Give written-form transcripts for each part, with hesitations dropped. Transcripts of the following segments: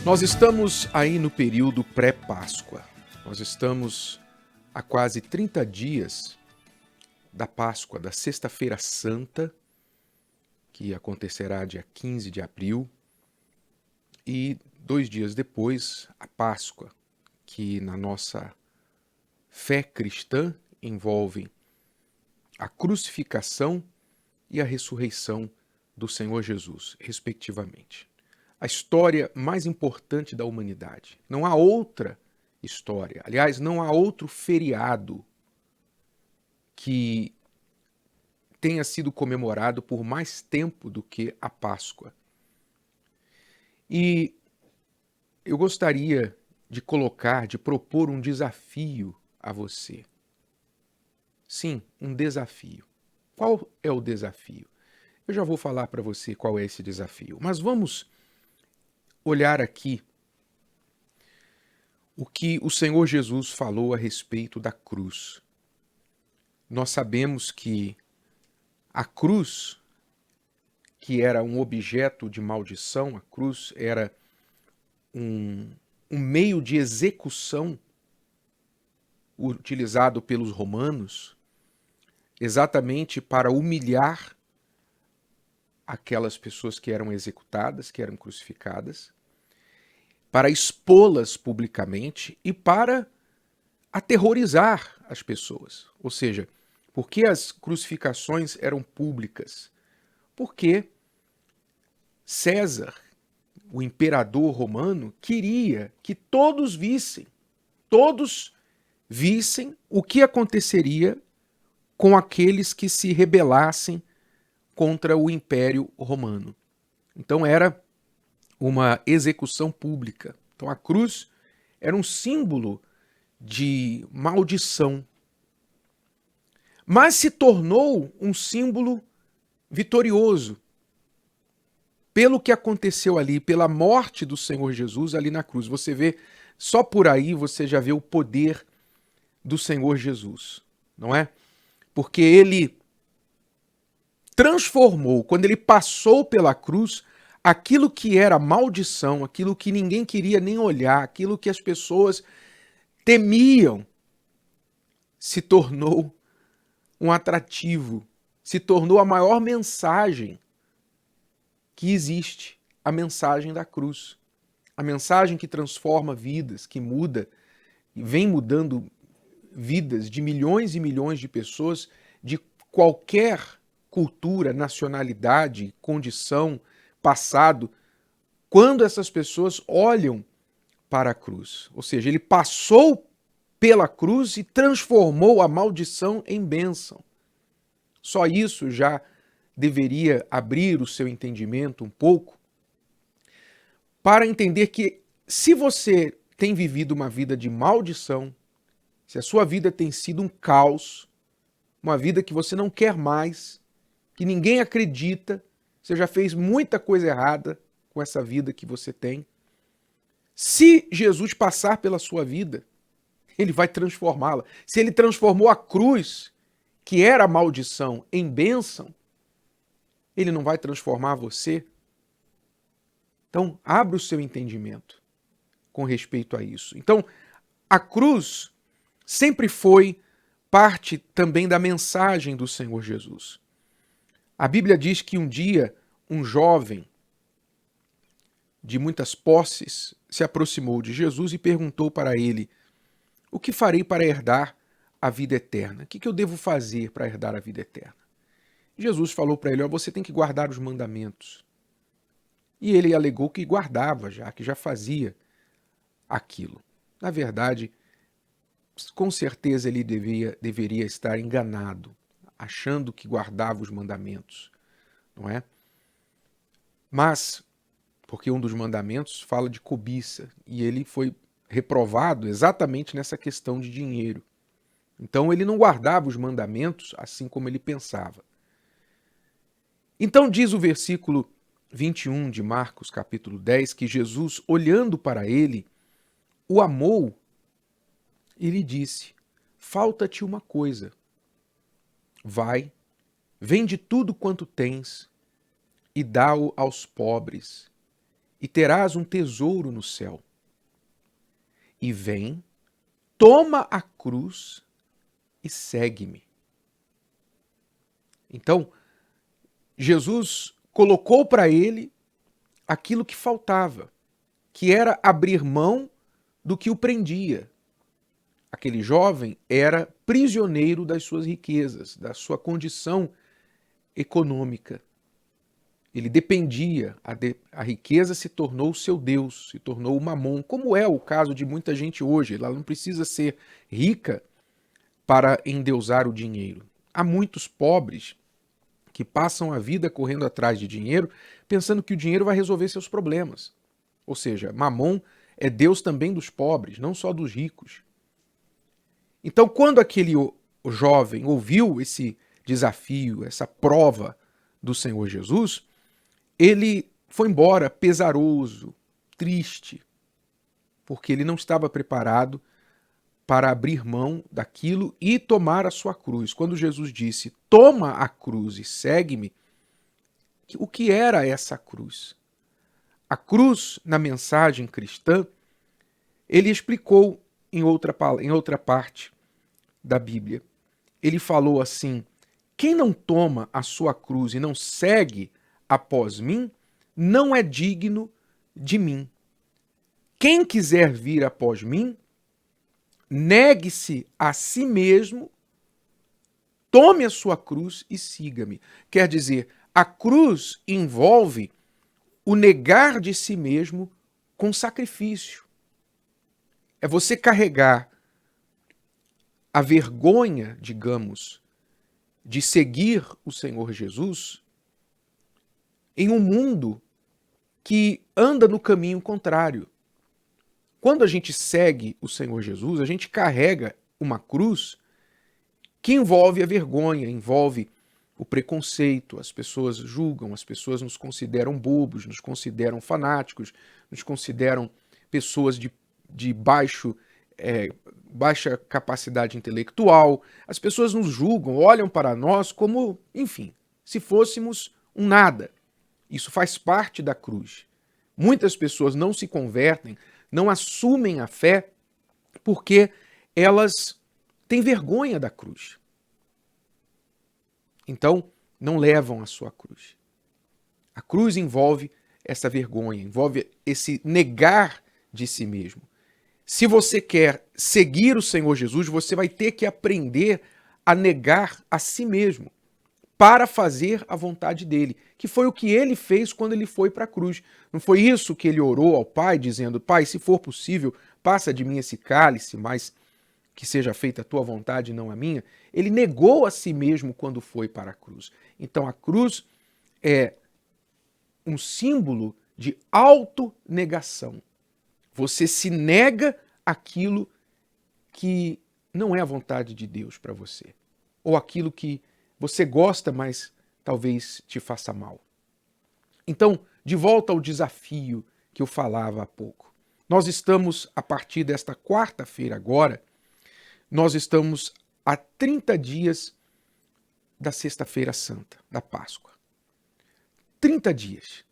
Nós estamos aí no período pré-Páscoa. Nós estamos há quase 30 dias da Páscoa, da Sexta-feira Santa, que acontecerá dia 15 de abril, e 2 dias depois, a Páscoa, que na nossa fé cristã envolve a crucificação e a ressurreição do Senhor Jesus, respectivamente. A história mais importante da humanidade. Não há outra história, aliás, não há outro feriado que tenha sido comemorado por mais tempo do que a Páscoa. E eu gostaria de propor um desafio a você. Sim, um desafio. Qual é o desafio? Eu já vou falar para você qual é esse desafio, mas vamos olhar aqui o que o Senhor Jesus falou a respeito da cruz. Nós sabemos que a cruz, que era um objeto de maldição, a cruz era um meio de execução utilizado pelos romanos, exatamente para humilhar aquelas pessoas que eram executadas, que eram crucificadas, para expô-las publicamente e para aterrorizar as pessoas. Ou seja, por que as crucificações eram públicas? Porque César, o imperador romano, queria que todos vissem o que aconteceria com aqueles que se rebelassem contra o Império Romano. Então era uma execução pública. Então a cruz era um símbolo de maldição, mas se tornou um símbolo vitorioso pelo que aconteceu ali, pela morte do Senhor Jesus ali na cruz. Você vê, só por aí você já vê o poder do Senhor Jesus, não é? Porque ele transformou, quando ele passou pela cruz, aquilo que era maldição, aquilo que ninguém queria nem olhar, aquilo que as pessoas temiam, se tornou um atrativo, se tornou a maior mensagem que existe, a mensagem da cruz. A mensagem que transforma vidas, que muda, e vem mudando vidas de milhões e milhões de pessoas de qualquer cultura, nacionalidade, condição, passado, quando essas pessoas olham para a cruz. Ou seja, ele passou pela cruz e transformou a maldição em bênção. Só isso já deveria abrir o seu entendimento um pouco para entender que se você tem vivido uma vida de maldição, se a sua vida tem sido um caos, uma vida que você não quer mais, que ninguém acredita, você já fez muita coisa errada com essa vida que você tem. Se Jesus passar pela sua vida, ele vai transformá-la. Se ele transformou a cruz, que era a maldição, em bênção, ele não vai transformar você? Então, abra o seu entendimento com respeito a isso. Então, a cruz sempre foi parte também da mensagem do Senhor Jesus. A Bíblia diz que um dia um jovem de muitas posses se aproximou de Jesus e perguntou para ele: o que farei para herdar a vida eterna? O que eu devo fazer para herdar a vida eterna? Jesus falou para ele: você tem que guardar os mandamentos. E ele alegou que guardava já, que já fazia aquilo. Na verdade, com certeza ele deveria estar enganado, achando que guardava os mandamentos, não é? Mas, porque um dos mandamentos fala de cobiça, e ele foi reprovado exatamente nessa questão de dinheiro. Então ele não guardava os mandamentos assim como ele pensava. Então diz o versículo 21 de Marcos, capítulo 10, que Jesus, olhando para ele, o amou e lhe disse: falta-te uma coisa. Vai, vende tudo quanto tens e dá-o aos pobres, e terás um tesouro no céu. E vem, toma a cruz e segue-me. Então, Jesus colocou para ele aquilo que faltava, que era abrir mão do que o prendia. Aquele jovem era prisioneiro das suas riquezas, da sua condição econômica. Ele dependia, a riqueza se tornou o seu Deus, se tornou o mamon, como é o caso de muita gente hoje. Ela não precisa ser rica para endeusar o dinheiro. Há muitos pobres que passam a vida correndo atrás de dinheiro, pensando que o dinheiro vai resolver seus problemas. Ou seja, mamon é Deus também dos pobres, não só dos ricos. Então, quando aquele jovem ouviu esse desafio, essa prova do Senhor Jesus, ele foi embora pesaroso, triste, porque ele não estava preparado para abrir mão daquilo e tomar a sua cruz. Quando Jesus disse, toma a cruz e segue-me, o que era essa cruz? A cruz, na mensagem cristã, ele explicou em outra parte da Bíblia. Ele falou assim, quem não toma a sua cruz e não segue após mim, não é digno de mim. Quem quiser vir após mim, negue-se a si mesmo, tome a sua cruz e siga-me. Quer dizer, a cruz envolve o negar de si mesmo com sacrifício. É você carregar a vergonha, digamos, de seguir o Senhor Jesus em um mundo que anda no caminho contrário. Quando a gente segue o Senhor Jesus, a gente carrega uma cruz que envolve a vergonha, envolve o preconceito, as pessoas julgam, as pessoas nos consideram bobos, nos consideram fanáticos, nos consideram pessoas de baixa capacidade intelectual. As pessoas nos julgam, olham para nós como, enfim, se fôssemos um nada. Isso faz parte da cruz. Muitas pessoas não se convertem, não assumem a fé, porque elas têm vergonha da cruz. Então, não levam a sua cruz. A cruz envolve essa vergonha, envolve esse negar de si mesmo. Se você quer seguir o Senhor Jesus, você vai ter que aprender a negar a si mesmo para fazer a vontade dele, que foi o que ele fez quando ele foi para a cruz. Não foi isso que ele orou ao Pai, dizendo, Pai, se for possível, passa de mim esse cálice, mas que seja feita a tua vontade e não a minha? Ele negou a si mesmo quando foi para a cruz. Então a cruz é um símbolo de autonegação. Você se nega aquilo que não é a vontade de Deus para você. Ou aquilo que você gosta, mas talvez te faça mal. Então, de volta ao desafio que eu falava há pouco. Nós estamos, a partir desta quarta-feira agora, nós estamos a 30 dias da Sexta-feira Santa, da Páscoa. 30 dias.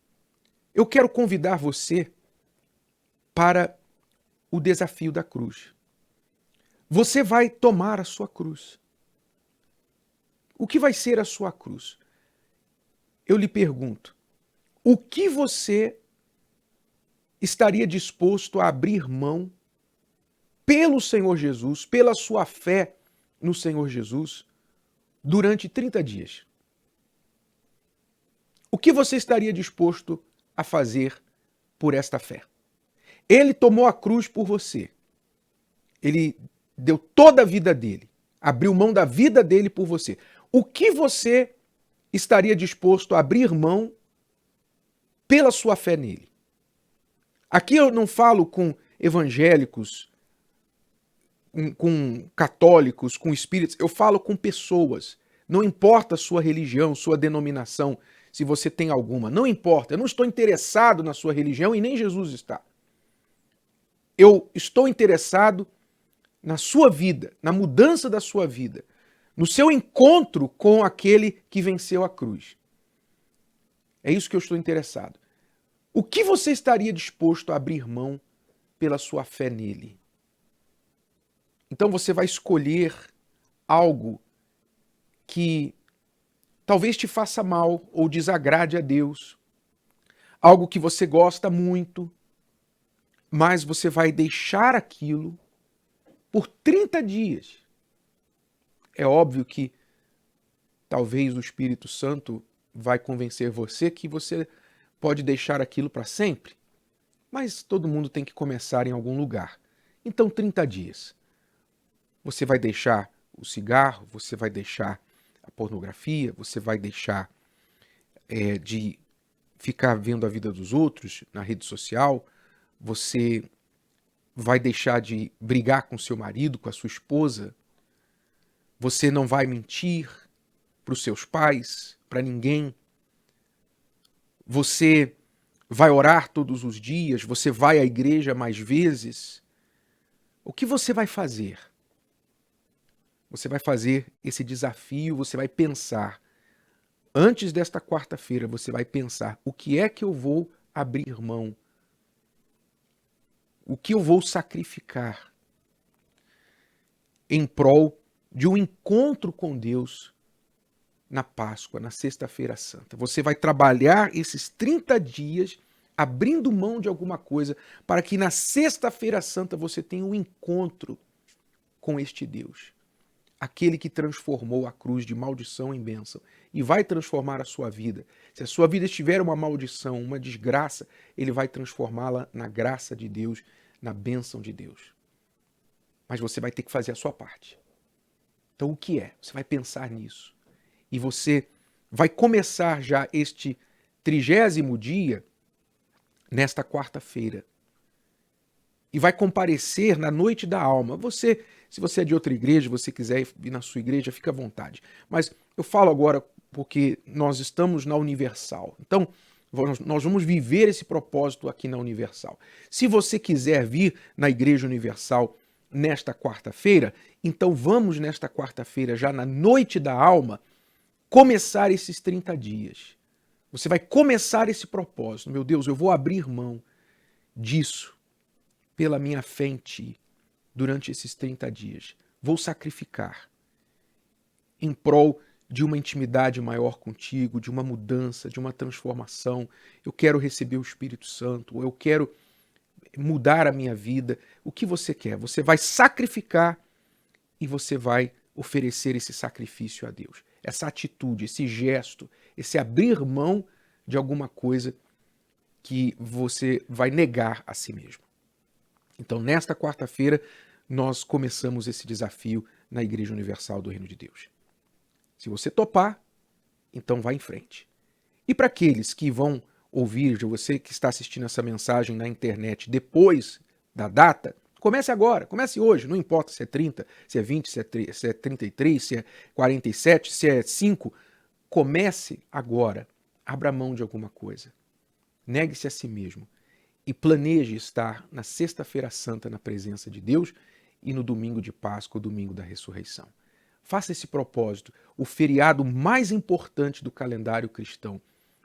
Eu quero convidar você para o desafio da cruz. Você vai tomar a sua cruz. O que vai ser a sua cruz? Eu lhe pergunto, o que você estaria disposto a abrir mão pelo Senhor Jesus, pela sua fé no Senhor Jesus, durante 30 dias? O que você estaria disposto a fazer por esta fé? Ele tomou a cruz por você. Ele deu toda a vida dele, abriu mão da vida dele por você. O que você estaria disposto a abrir mão pela sua fé nele? Aqui eu não falo com evangélicos, com católicos, com espíritas, eu falo com pessoas. Não importa a sua religião, sua denominação, se você tem alguma, não importa. Eu não estou interessado na sua religião e nem Jesus está. Eu estou interessado na sua vida, na mudança da sua vida, no seu encontro com aquele que venceu a cruz. É isso que eu estou interessado. O que você estaria disposto a abrir mão pela sua fé nele? Então você vai escolher algo que talvez te faça mal ou desagrade a Deus, algo que você gosta muito, mas você vai deixar aquilo por 30 dias. É óbvio que talvez o Espírito Santo vai convencer você que você pode deixar aquilo para sempre, mas todo mundo tem que começar em algum lugar. Então, 30 dias. Você vai deixar o cigarro, você vai deixar a pornografia, você vai deixar de ficar vendo a vida dos outros na rede social, você vai deixar de brigar com seu marido, com a sua esposa, você não vai mentir para os seus pais, para ninguém, você vai orar todos os dias, você vai à igreja mais vezes. O que você vai fazer? Você vai fazer esse desafio, você vai pensar. Antes desta quarta-feira, você vai pensar: o que é que eu vou abrir mão? O que eu vou sacrificar em prol de um encontro com Deus na Páscoa, na Sexta-feira Santa? Você vai trabalhar esses 30 dias abrindo mão de alguma coisa para que na Sexta-feira Santa você tenha um encontro com este Deus. Aquele que transformou a cruz de maldição em bênção e vai transformar a sua vida. Se a sua vida estiver uma maldição, uma desgraça, ele vai transformá-la na graça de Deus, na bênção de Deus. Mas você vai ter que fazer a sua parte. Então o que é? Você vai pensar nisso. E você vai começar já este 30º dia nesta quarta-feira. E vai comparecer na noite da alma. Você, se você é de outra igreja, você quiser ir na sua igreja, fica à vontade. Mas eu falo agora porque nós estamos na Universal. Então, nós vamos viver esse propósito aqui na Universal. Se você quiser vir na Igreja Universal nesta quarta-feira, então vamos nesta quarta-feira, já na noite da alma, começar esses 30 dias. Você vai começar esse propósito. Meu Deus, eu vou abrir mão disso pela minha fé em Ti durante esses 30 dias. Vou sacrificar em prol de uma intimidade maior contigo, de uma mudança, de uma transformação. Eu quero receber o Espírito Santo, eu quero mudar a minha vida. O que você quer? Você vai sacrificar e você vai oferecer esse sacrifício a Deus. Essa atitude, esse gesto, esse abrir mão de alguma coisa que você vai negar a si mesmo. Então, nesta quarta-feira, nós começamos esse desafio na Igreja Universal do Reino de Deus. Se você topar, então vá em frente. E para aqueles que vão ouvir, de você que está assistindo essa mensagem na internet depois da data, comece agora, comece hoje, não importa se é 30, se é 20, se é 33, se é 47, se é 5, comece agora, abra mão de alguma coisa, negue-se a si mesmo e planeje estar na Sexta-feira Santa na presença de Deus e no domingo de Páscoa, o domingo da ressurreição. Faça esse propósito, o feriado mais importante do calendário cristão,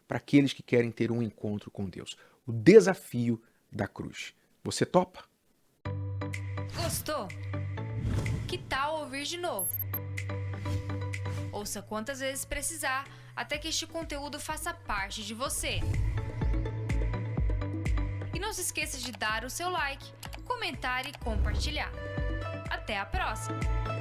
para aqueles que querem ter um encontro com Deus. O desafio da cruz. Você topa? Gostou? Que tal ouvir de novo? Ouça quantas vezes precisar, até que este conteúdo faça parte de você. E não se esqueça de dar o seu like, comentar e compartilhar. Até a próxima!